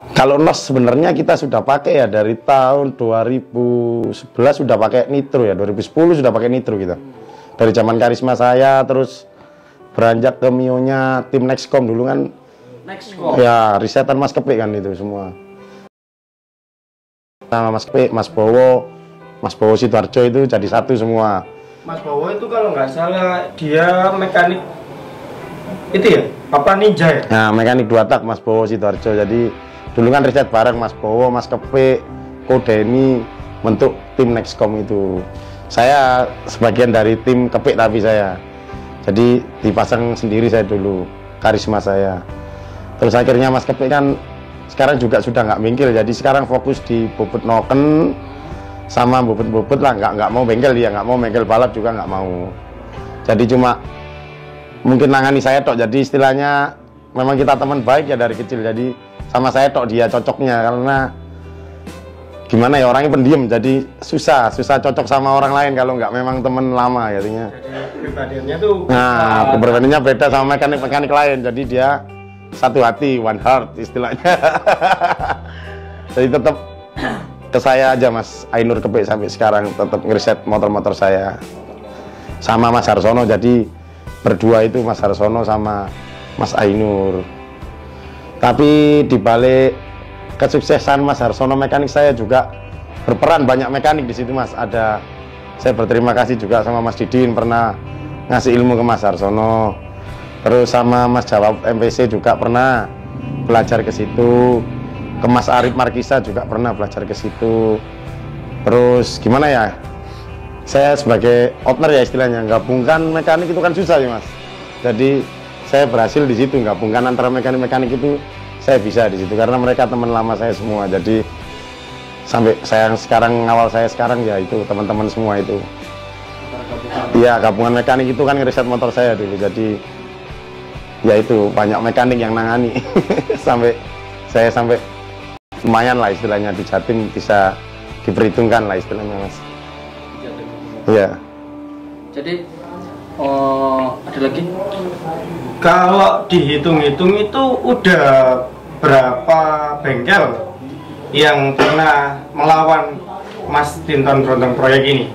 Kalau NOS sebenarnya kita sudah pakai ya dari tahun 2011 sudah pakai nitro ya, 2010 sudah pakai nitro kita. Dari zaman karisma saya, terus beranjak ke Mio-nya tim Nexcom dulu kan. Nexcom. Ya, risetan Mas Kepik kan itu semua. Sama Mas Kepik, Mas Bowo Sidoarjo itu jadi satu semua. Mas Bowo itu kalau nggak salah dia mekanik itu ya, apa ninja ya? Nah, mekanik 2 tak Mas Bowo Sidoarjo. Jadi dulu kan riset bareng Mas Bowo, Mas Kepik, Kodeni bentuk tim Nexcom itu. Saya sebagian dari tim Kepik tapi saya. Jadi dipasang sendiri saya dulu, karisma saya. Terus akhirnya Mas Kepik kan sekarang juga sudah nggak bengkel, jadi sekarang fokus di bobot noken sama bobot-bobot lah, nggak mau bengkel dia, nggak mau bengkel balap juga nggak mau. Jadi cuma mungkin nangani saya tok, jadi istilahnya memang kita teman baik ya dari kecil, jadi sama saya tok dia cocoknya, karena gimana ya, orangnya pendiam, jadi susah cocok sama orang lain kalau nggak memang teman lama jadinya. Jadi pribadiannya tuh Kepribadiannya beda sama mekanik lain, jadi dia satu hati, one heart istilahnya. Jadi tetap ke saya aja Mas Ainur Kepik sampai sekarang tetap ngeriset motor-motor saya sama Mas Harsono, jadi berdua itu Mas Harsono sama Mas Ainur. Tapi dibalik kesuksesan Mas Harsono mekanik, saya juga berperan banyak mekanik di situ Mas. Saya berterima kasih juga sama Mas Didin pernah ngasih ilmu ke Mas Harsono. Terus sama Mas Jawab MPC juga pernah belajar ke situ. Ke Mas Arif Markisa juga pernah belajar ke situ. Terus gimana ya? Saya sebagai owner ya istilahnya, gabungkan mekanik itu kan susah ya Mas. Jadi saya berhasil di situ, gabungkan antara mekanik-mekanik itu saya bisa di situ karena mereka teman lama saya semua. Jadi sampai saya sekarang, awal saya sekarang ya itu teman-teman semua itu. Iya, gabungan mekanik itu kan ngeriset motor saya dulu. Jadi ya itu banyak mekanik yang nangani. Saya sampai lumayan lah istilahnya di Jatim, bisa diperhitungkan lah istilahnya Mas. Iya. Jadi ada lagi, kalau dihitung-hitung itu udah berapa bengkel yang pernah melawan Mas Tinton Brontong Proyek ini?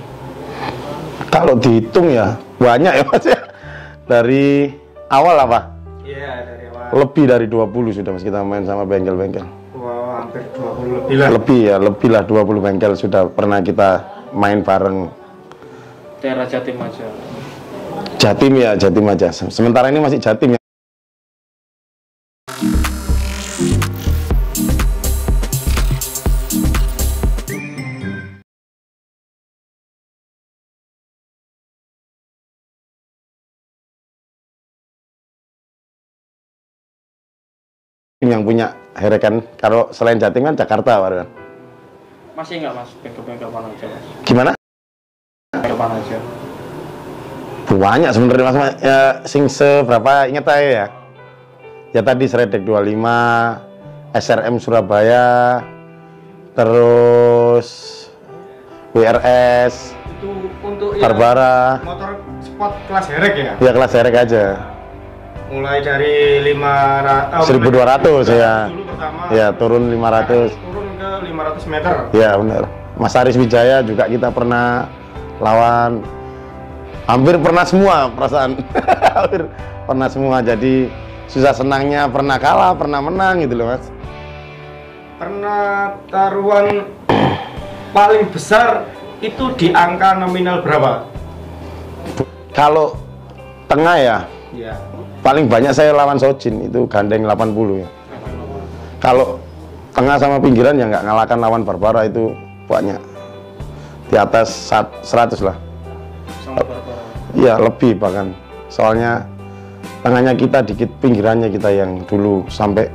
Kalau dihitung ya banyak ya Mas ya. Dari awal apa? Iya, dari awal. Lebih dari 20 sudah Mas kita main sama bengkel-bengkel. Wow, hampir 20 lebih lah. Lebih lah 20 bengkel sudah pernah kita main bareng. Daerah Jatim aja. Jatim ya, Jatim aja. Sementara ini masih Jatim ya. Yang punya Herekan, kalau selain Jatim kan Jakarta baru kan. Masih nggak Mas bengkel-bengkel mana aja Mas? Gimana? Bengkel mana aja? Banyak sebenarnya Mas, ya, sing seberapa ingat saya ya. Ya tadi Sredek 25, SRM Surabaya, terus WRS, Itu untuk Barbara. motor sport kelas herek ya? Ya kelas Herek aja. Mulai dari 1200 ya. Dulu pertama. Ya turun 500. Turun ke 500 meter. Ya benar. Mas Aris Wijaya juga kita pernah lawan. Hampir pernah semua perasaan. Hampir pernah semua. Jadi susah senangnya pernah kalah, pernah menang gitu loh Mas. Pernah taruhan paling besar itu di angka nominal berapa? Kalau tengah ya, Ya. paling banyak saya lawan Sojin, itu gandeng 80 ya. Kalau tengah sama pinggiran ya nggak ngalahkan lawan Barbara, itu banyak. Di atas 100 lah. Sama Barbara. Iya, lebih bahkan. Soalnya tengahnya kita dikit, pinggirannya kita yang dulu sampai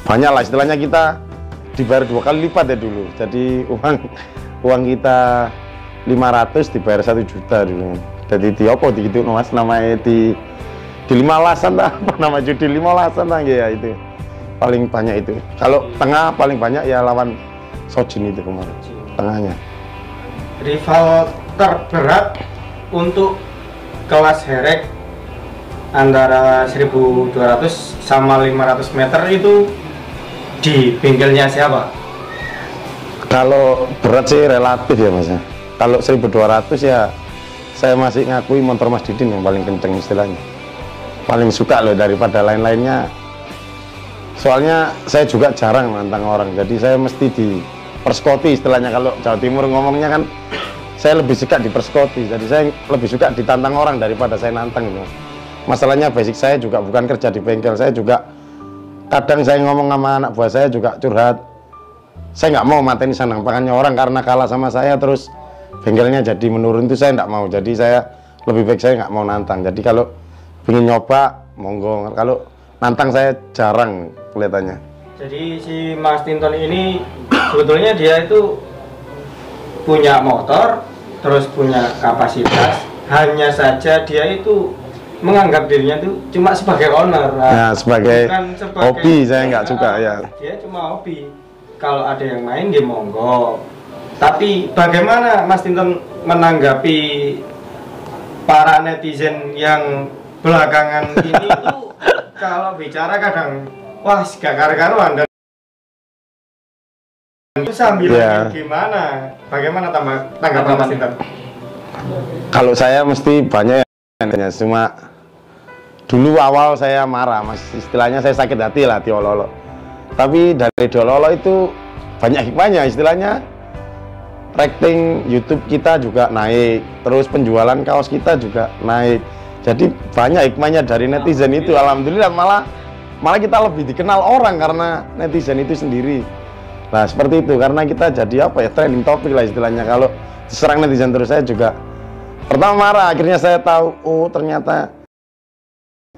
banyak lah istilahnya, kita dibayar 2 kali lipat ya dulu. Jadi uang kita 500 dibayar 1 juta dulu. Jadi di apa gitu Mas namanya di 15-an lah, apa nama judi 15-an lah ya itu. Paling banyak itu. Kalau tengah paling banyak ya lawan Sojin itu kemarin. Tengahnya. Rival terberat untuk kelas herek antara 1200 sama 500 meter itu di bengkelnya siapa? Kalau berat sih relatif ya mas ya. Kalau 1200 ya saya masih ngakui motor Mas Didin yang paling kenceng istilahnya. Paling suka loh daripada lain-lainnya. Soalnya saya juga jarang nantang orang, jadi saya mesti diperskoti istilahnya. Kalau Jawa Timur ngomongnya kan, saya lebih suka diperskoti. Jadi saya lebih suka ditantang orang daripada saya nantang gitu. Masalahnya basic saya juga bukan kerja di bengkel, saya juga kadang saya ngomong sama anak buah saya juga curhat. Saya nggak mau mateni sandang-pangannya orang karena kalah sama saya terus bengkelnya jadi menurun, itu saya nggak mau. Jadi saya lebih baik saya nggak mau nantang. Jadi kalau ingin nyoba monggo, kalau nantang saya jarang kelihatannya. Jadi si Mas Tinton ini sebetulnya dia itu punya motor, terus punya kapasitas, hanya saja dia itu menganggap dirinya itu cuma sebagai owner. Nah, sebagai hobi saya nggak suka ya. Dia cuma hobi. Kalau ada yang main dia monggo. Tapi bagaimana Mas Tinton menanggapi para netizen yang belakangan ini tuh kalau bicara kadang wah gak karu-karuan dan sambil gimana? Bagaimana tanggapan Mas Tinton? Kalau saya mesti banyak yang cuma dulu awal saya marah mas, istilahnya saya sakit hati lah diololo. Tapi dari diololo itu banyak hikmahnya, istilahnya rating YouTube kita juga naik, terus penjualan kaos kita juga naik. Jadi banyak hikmahnya dari netizen itu, alhamdulillah. Malah kita lebih dikenal orang karena netizen itu sendiri. Nah seperti itu, karena kita jadi apa ya, trending topik lah istilahnya. Kalau diserang netizen terus, saya juga pertama marah, akhirnya saya tahu oh ternyata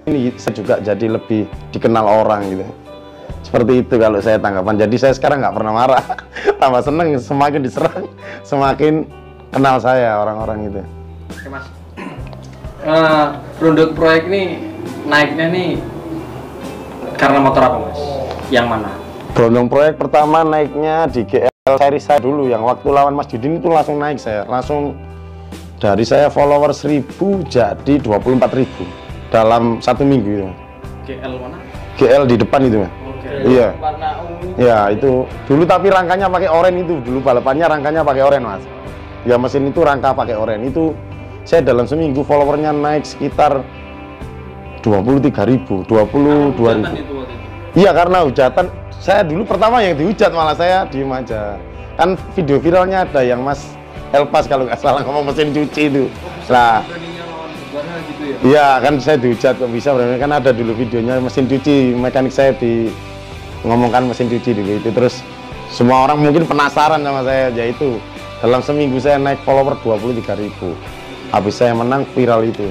ini saya juga jadi lebih dikenal orang gitu. Seperti itu kalau saya tanggapan. Jadi saya sekarang nggak pernah marah, tambah seneng, semakin diserang semakin kenal saya orang-orang itu. Oke mas, Runduk proyek ini naiknya nih karena motor apa mas? Yang mana? Berondong proyek pertama naiknya di GL seri saya dulu, yang waktu lawan Mas Didin itu langsung naik saya, langsung dari saya follower 1000 jadi 24.000 dalam 1 minggu itu. GL mana? GL di depan itu mas. Iya. Warna ungu. Ya itu dulu, tapi rangkanya pakai oranye itu dulu, balapannya rangkanya pakai oranye mas. Ya mesin itu rangka pakai oranye itu. Saya dalam seminggu followernya naik sekitar 23.000, 22.000. Iya karena hujatan. Saya dulu pertama yang dihujat, malah saya diem aja. Kan video viralnya ada yang Mas Elpas kalau nggak salah ngomong mesin cuci itu. Lah. Iya kan saya dihujat kok bisa, kan ada dulu videonya mesin cuci, mekanik saya di ngomongkan mesin cuci dulu itu. Terus semua orang mungkin penasaran sama saya, yaitu dalam seminggu saya naik follower 23.000. Habis saya menang viral itu.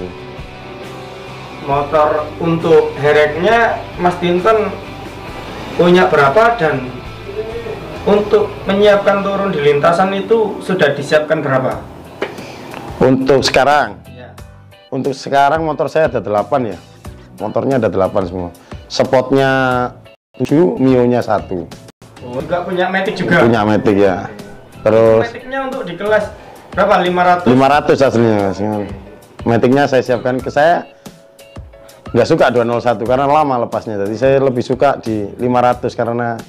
Motor untuk hereknya Mas Tinton punya berapa, dan untuk menyiapkan turun di lintasan itu sudah disiapkan berapa? Untuk sekarang? Ya. Untuk sekarang motor saya ada 8 ya. Motornya ada 8 semua. Spotnya 7, Mio-nya 1. Oh, enggak punya Matic juga? Punya Matic ya. Terus Maticnya untuk di kelas berapa? 500? 500 aslinya mas. Maticnya saya siapkan, ke saya nggak suka 201 karena lama lepasnya, jadi saya lebih suka di 500 karena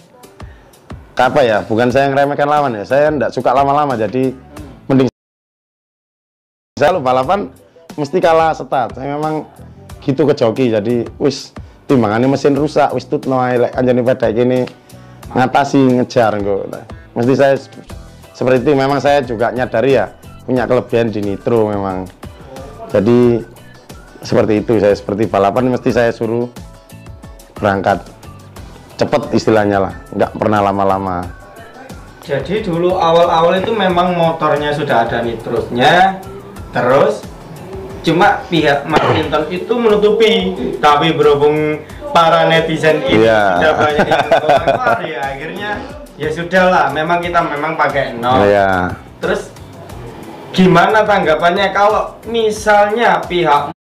apa ya, bukan saya ngeremehkan lawan ya, saya nggak suka lama-lama, jadi mending saya lu balapan mesti kalah start. Saya memang gitu ke joki, jadi wis timbangannya mesin rusak wis tutno ae lek anjane pada gini ngatasi ngejar kok. Mesti saya seperti itu. Memang saya juga nyadari ya punya kelebihan di nitro memang, jadi seperti itu. Saya seperti balapan mesti saya suruh berangkat cepet istilahnya lah, nggak pernah lama-lama. Jadi dulu awal-awal itu memang motornya sudah ada nitrosnya, terus cuma pihak Mas Tinton itu menutupi, tapi berhubung para netizen ini tidak banyak yang keluar, ya akhirnya ya sudahlah, memang kita memang pakai nol. Terus gimana tanggapannya kalau misalnya pihak